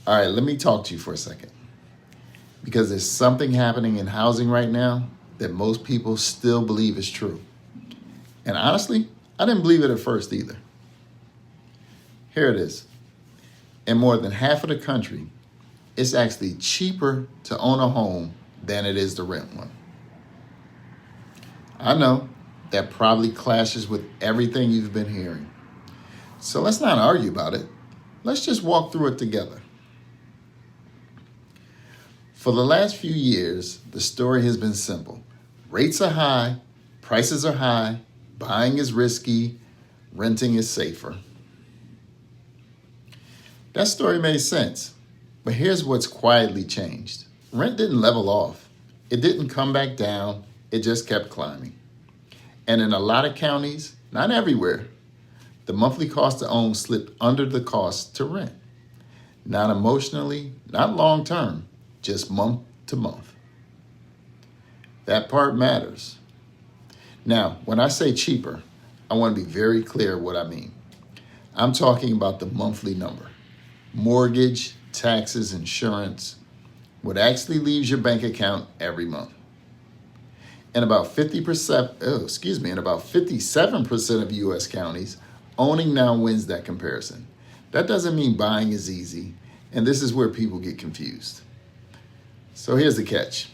All right, let me talk to you for a second because there's something happening in housing right now that most people still believe is true. And honestly, I didn't believe it at first either. Here it is. In more than half of the country, it's actually cheaper to own a home than it is to rent one. I know that probably clashes with everything you've been hearing. So let's not argue about it. Let's just walk through it together. For the last few years, the story has been simple. Rates are high, prices are high, buying is risky, renting is safer. That story made sense, but here's what's quietly changed. Rent didn't level off. It didn't come back down. It just kept climbing. And in a lot of counties, not everywhere, the monthly cost to own slipped under the cost to rent. Not emotionally, not long term, just month to month. That part matters. Now, when I say cheaper, I want to be very clear what I mean. I'm talking about the monthly number. Mortgage, taxes, insurance, what actually leaves your bank account every month. And about 57% of U.S. counties, owning now wins that comparison. That doesn't mean buying is easy, and this is where people get confused. So here's the catch.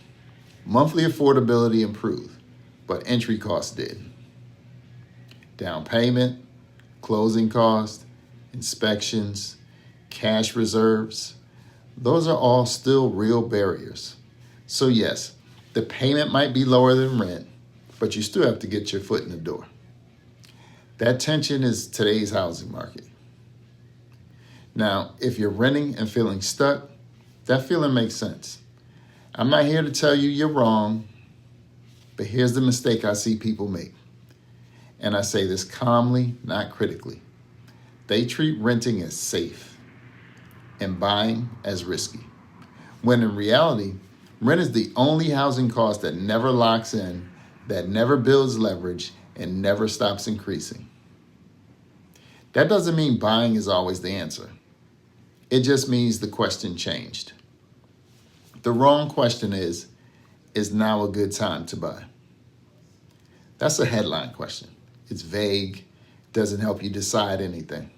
Monthly affordability improved, but entry costs did. Down payment, closing costs, inspections, cash reserves, those are all still real barriers. So yes, the payment might be lower than rent, but you still have to get your foot in the door. That tension is today's housing market. Now, if you're renting and feeling stuck, that feeling makes sense. I'm not here to tell you you're wrong, but here's the mistake I see people make. And I say this calmly, not critically. They treat renting as safe and buying as risky, when in reality, rent is the only housing cost that never locks in, that never builds leverage, and never stops increasing. That doesn't mean buying is always the answer. It just means the question changed. The wrong question is now a good time to buy? That's a headline question. It's vague, doesn't help you decide anything.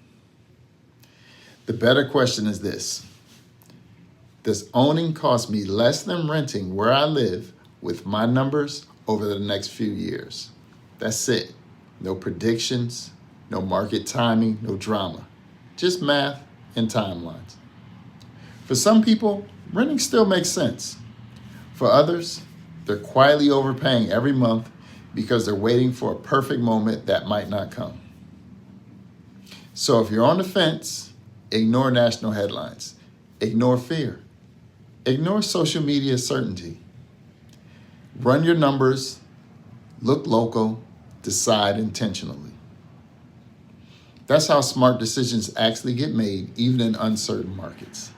The better question is this. Does owning cost me less than renting where I live with my numbers over the next few years? That's it. No predictions, no market timing, no drama. Just math and timelines. For some people, renting still makes sense. For others, they're quietly overpaying every month because they're waiting for a perfect moment that might not come. So if you're on the fence, ignore national headlines, ignore fear, ignore social media certainty. Run your numbers, look local, decide intentionally. That's how smart decisions actually get made, even in uncertain markets.